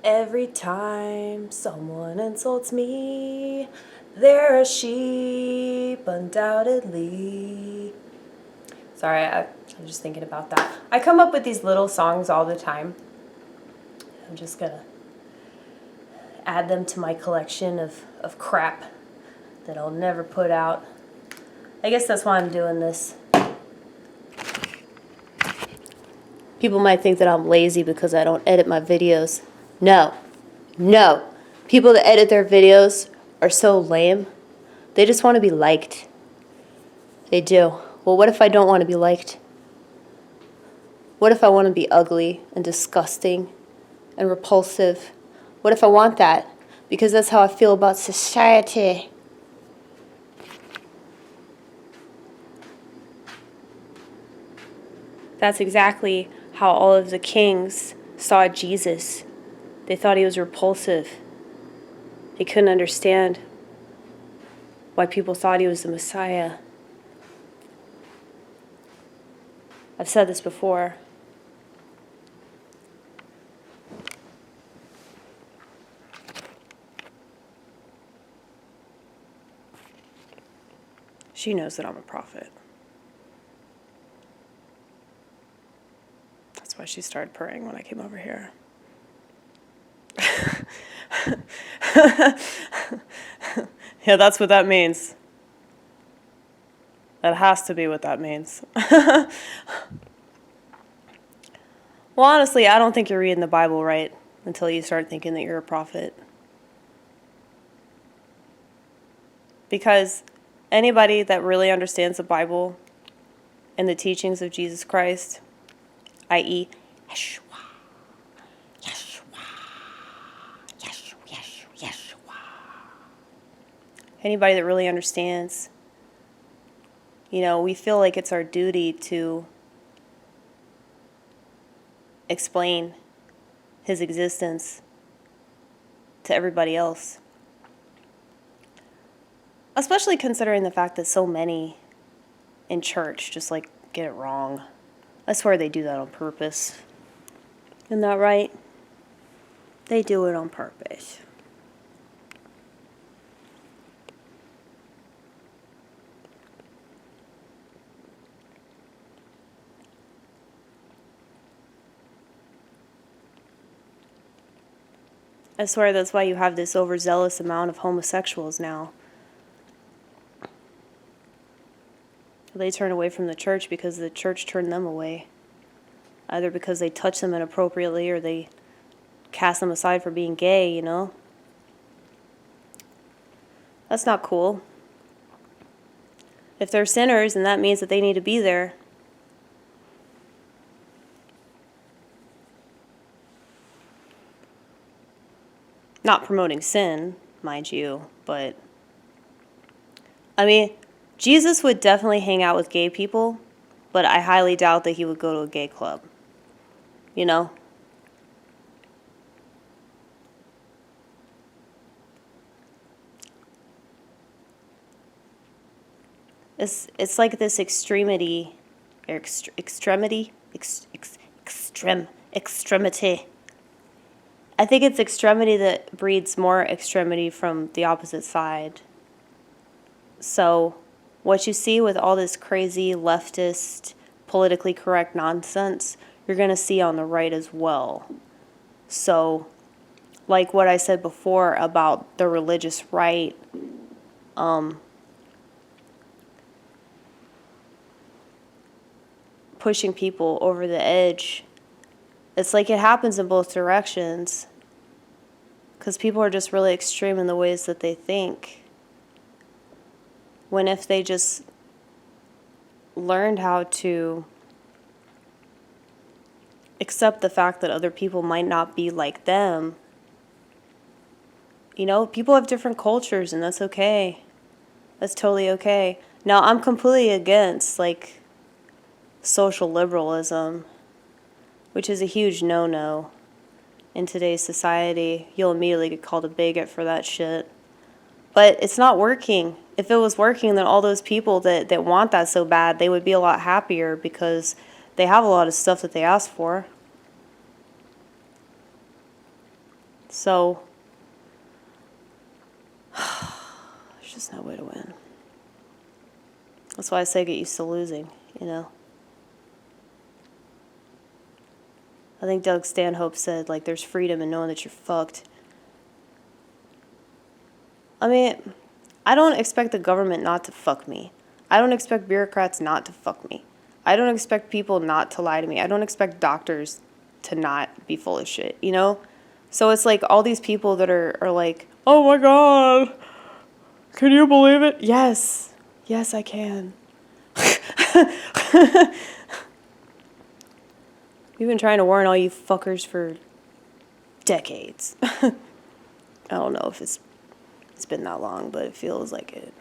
Every time someone insults me, they're a sheep, undoubtedly. Sorry, I'm just thinking about that. I come up with these little songs all the time. I'm just gonna add them to my collection of crap that I'll never put out. I guess that's why I'm doing this. People might think that I'm lazy because I don't edit my videos. No. People that edit their videos are so lame. They just want to be liked. They do. Well, what if I don't want to be liked? What if I want to be ugly and disgusting and repulsive? What if I want that? Because that's how I feel about society. That's exactly how all of the kings saw Jesus. They thought he was repulsive. They couldn't understand why people thought he was the Messiah. I've said this before. She knows that I'm a prophet. That's why she started purring when I came over here. Yeah, that's what that means. That has to be what that means. Well, honestly, I don't think you're reading the Bible right until you start thinking that you're a prophet. Because anybody that really understands the Bible and the teachings of Jesus Christ, i.e., Yeshua. Anybody that really understands, we feel like it's our duty to explain his existence to everybody else. Especially considering the fact that so many in church just get it wrong. I swear they do that on purpose. Isn't that right? They do it on purpose. I swear that's why you have this overzealous amount of homosexuals now. They turn away from the church because the church turned them away. Either because they touch them inappropriately or they cast them aside for being gay, That's not cool. If they're sinners, then that means that they need to be there. Not promoting sin, mind you, but Jesus would definitely hang out with gay people, but I highly doubt that he would go to a gay club. It's like this extremity. I think it's extremity that breeds more extremity from the opposite side. So, what you see with all this crazy leftist, politically correct nonsense, you're going to see on the right as well. So, like what I said before about the religious right, pushing people over the edge, it's like it happens in both directions. Because people are just really extreme in the ways that they think. When if they just learned how to accept the fact that other people might not be like them. People have different cultures, and that's okay. That's totally okay. Now, I'm completely against, social liberalism, which is a huge no-no in today's society. You'll immediately get called a bigot for that shit. But it's not working. If it was working, then all those people that want that so bad, they would be a lot happier because they have a lot of stuff that they ask for. So, there's just no way to win. That's why I say get used to losing, you know? I think Doug Stanhope said, like, there's freedom in knowing that you're fucked. I mean, I don't expect the government not to fuck me. I don't expect bureaucrats not to fuck me. I don't expect people not to lie to me. I don't expect doctors to not be full of shit, you know? So it's like all these people that are like, oh my God, can you believe it? Yes. Yes, I can. We've been trying to warn all you fuckers for decades. I don't know if it's been that long, but it feels like it.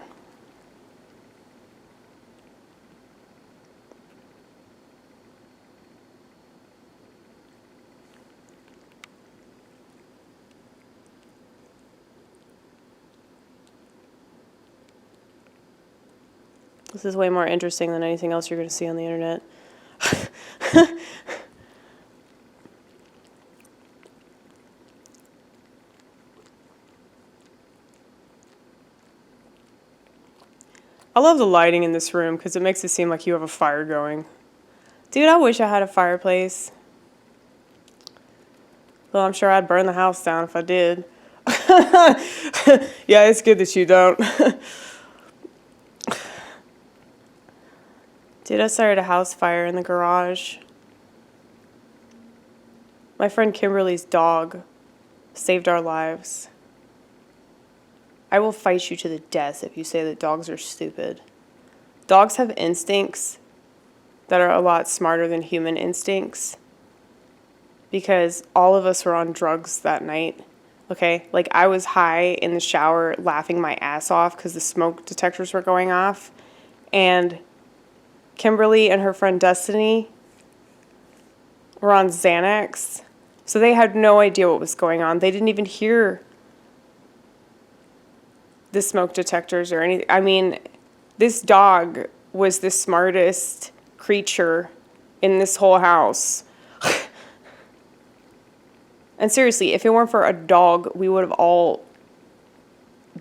This is way more interesting than anything else you're going to see on the internet. I love the lighting in this room because it makes it seem like you have a fire going. Dude, I wish I had a fireplace. Well, I'm sure I'd burn the house down if I did. Yeah, it's good that you don't. Dude, I started a house fire in the garage. My friend Kimberly's dog saved our lives. I will fight you to the death if you say that dogs are stupid. Dogs have instincts that are a lot smarter than human instincts because all of us were on drugs that night. Okay, like I was high in the shower laughing my ass off because the smoke detectors were going off. And Kimberly and her friend Destiny were on Xanax. So they had no idea what was going on. They didn't even hear the smoke detectors or anything. I mean, this dog was the smartest creature in this whole house. And seriously, if it weren't for a dog, we would have all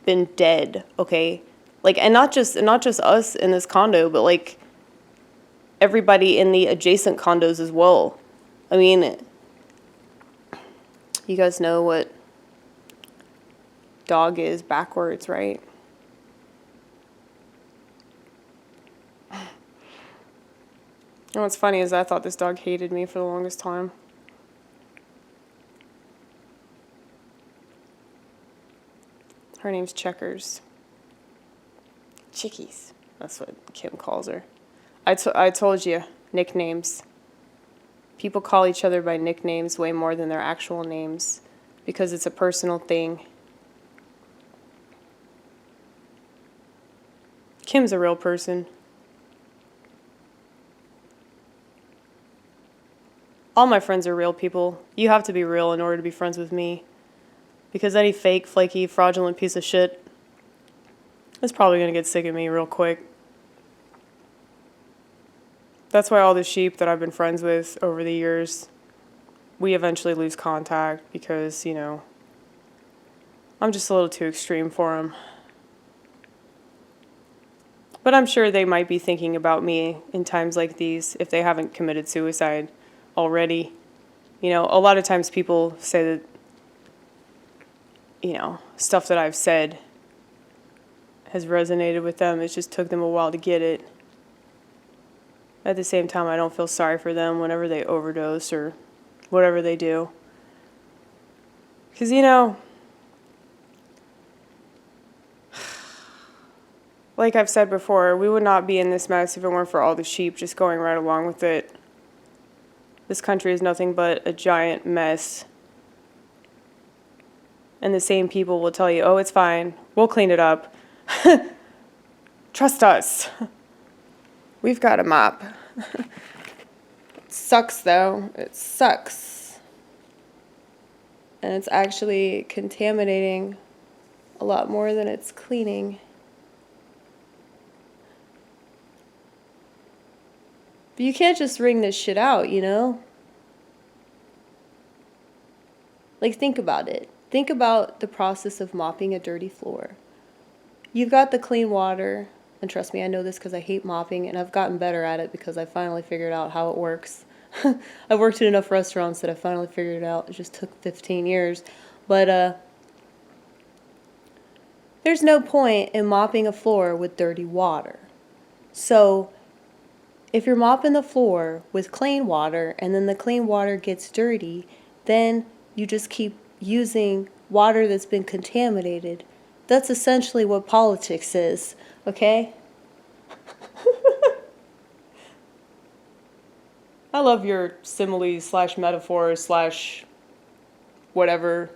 been dead, okay? Like, and not just us in this condo, but like everybody in the adjacent condos as well. I mean, you guys know what dog is backwards, right? And what's funny is I thought this dog hated me for the longest time. Her name's Checkers. Chickies. That's what Kim calls her. I told you, nicknames. People call each other by nicknames way more than their actual names because it's a personal thing. Kim's a real person. All my friends are real people. You have to be real in order to be friends with me. Because any fake, flaky, fraudulent piece of shit is probably going to get sick of me real quick. That's why all the sheep that I've been friends with over the years, we eventually lose contact because, you know, I'm just a little too extreme for them. But I'm sure they might be thinking about me in times like these if they haven't committed suicide already. You know, a lot of times people say that, you know, stuff that I've said has resonated with them. It just took them a while to get it. At the same time, I don't feel sorry for them whenever they overdose or whatever they do. Because, you know, like I've said before, we would not be in this mess if it weren't for all the sheep just going right along with it. This country is nothing but a giant mess. And the same people will tell you, oh, it's fine. We'll clean it up. Trust us. We've got a mop. It sucks, though. It sucks. And it's actually contaminating a lot more than it's cleaning. But you can't just wring this shit out, you know? Like, think about it. Think about the process of mopping a dirty floor. You've got the clean water, and trust me, I know this because I hate mopping, and I've gotten better at it because I finally figured out how it works. I've worked in enough restaurants that I finally figured it out. It just took 15 years. But there's no point in mopping a floor with dirty water. So if you're mopping the floor with clean water and then the clean water gets dirty, then you just keep using water that's been contaminated. That's essentially what politics is, okay? I love your similes / metaphors / whatever.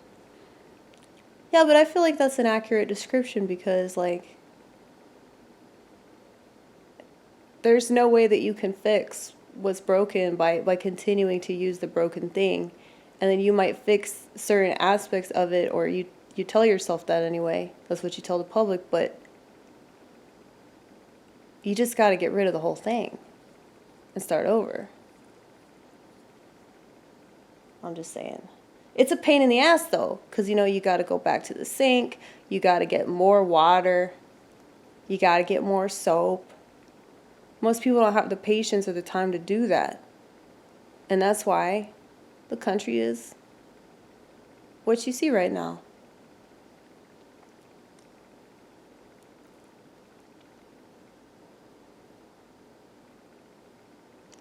Yeah, but I feel like that's an accurate description because, like, there's no way that you can fix what's broken by continuing to use the broken thing. And then you might fix certain aspects of it, or you tell yourself that anyway. That's what you tell the public, but you just got to get rid of the whole thing and start over. I'm just saying. It's a pain in the ass, though, because, you got to go back to the sink. You got to get more water. You got to get more soap. Most people don't have the patience or the time to do that. And that's why the country is what you see right now.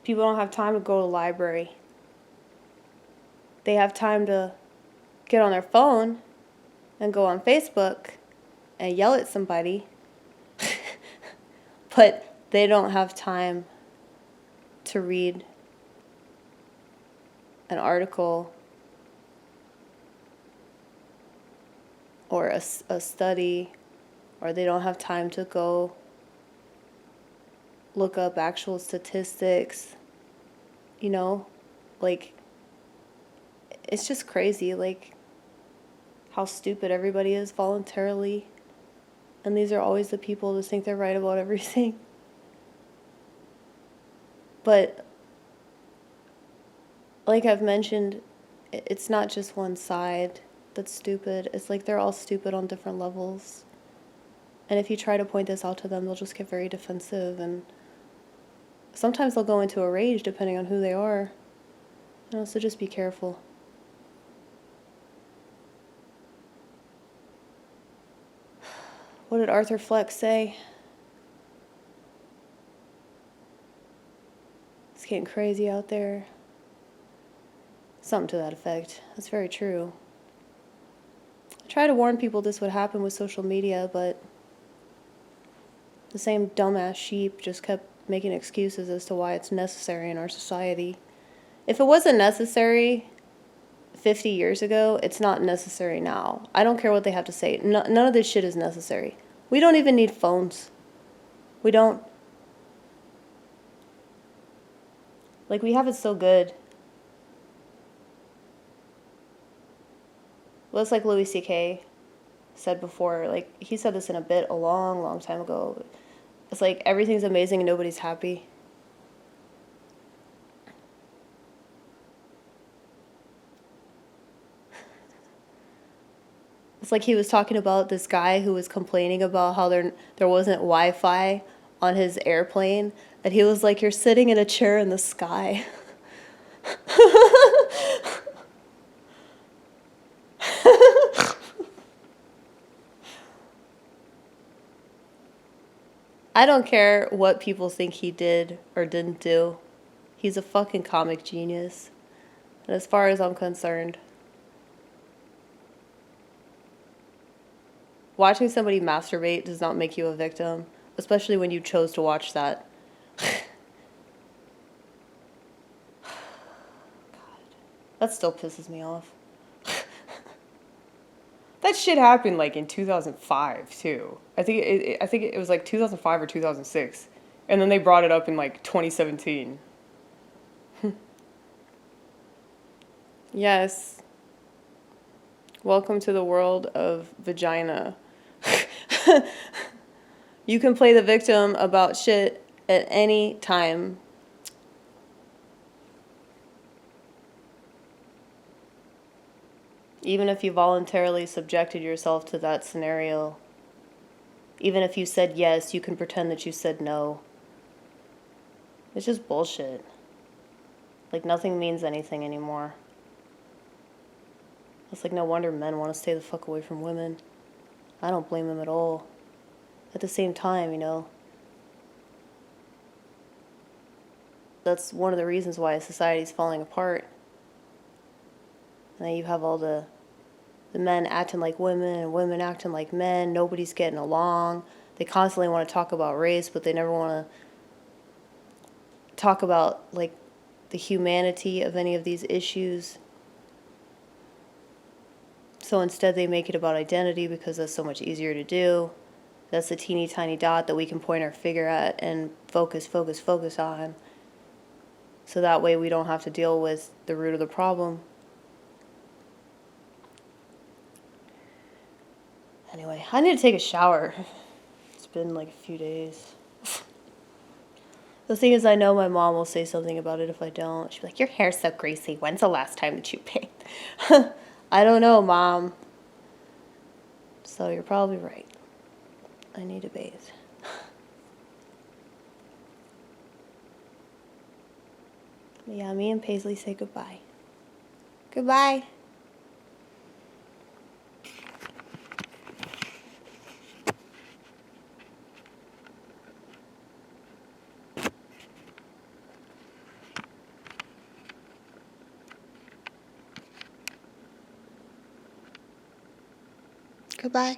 People don't have time to go to the library. They have time to get on their phone and go on Facebook and yell at somebody. But they don't have time to read an article or a study, or they don't have time to go look up actual statistics, like, it's just crazy, like, how stupid everybody is voluntarily. And these are always the people that think they're right about everything. But, like I've mentioned, it's not just one side that's stupid. It's like they're all stupid on different levels. And if you try to point this out to them, they'll just get very defensive. And sometimes they'll go into a rage depending on who they are. So just be careful. What did Arthur Fleck say? It's getting crazy out there. Something to that effect. That's very true. I try to warn people this would happen with social media, but the same dumbass sheep just kept making excuses as to why it's necessary in our society. If it wasn't necessary 50 years ago, it's not necessary now. I don't care what they have to say. None of this shit is necessary. We don't even need phones. We don't. Like, we have it so good. Well, it's like Louis C.K. said before. Like, he said this in a bit a long, long time ago. It's like everything's amazing and nobody's happy. It's like he was talking about this guy who was complaining about how there wasn't Wi-Fi on his airplane. And he was like, you're sitting in a chair in the sky. I don't care what people think he did or didn't do. He's a fucking comic genius. And as far as I'm concerned, watching somebody masturbate does not make you a victim, especially when you chose to watch that. God, that still pisses me off. That shit happened like in 2005 too. I think it was like 2005 or 2006, and then they brought it up in like 2017. Yes. Welcome to the world of vagina. You can play the victim about shit at any time. Even if you voluntarily subjected yourself to that scenario, even if you said yes, you can pretend that you said no. It's just bullshit. Like, nothing means anything anymore. It's like, no wonder men want to stay the fuck away from women. I don't blame them at all. At the same time, you know, that's one of the reasons why society's falling apart. And then you have all the men acting like women and women acting like men. Nobody's getting along. They constantly want to talk about race, but they never want to talk about, like, the humanity of any of these issues. So instead they make it about identity because that's so much easier to do. That's the teeny tiny dot that we can point our finger at and focus on. So that way we don't have to deal with the root of the problem. Anyway, I need to take a shower. It's been like a few days. The thing is, I know my mom will say something about it if I don't. She'll be like, your hair's so greasy. When's the last time that you bathed? I don't know, Mom. So you're probably right. I need to bathe. Yeah, me and Paisley say goodbye. Goodbye. Goodbye.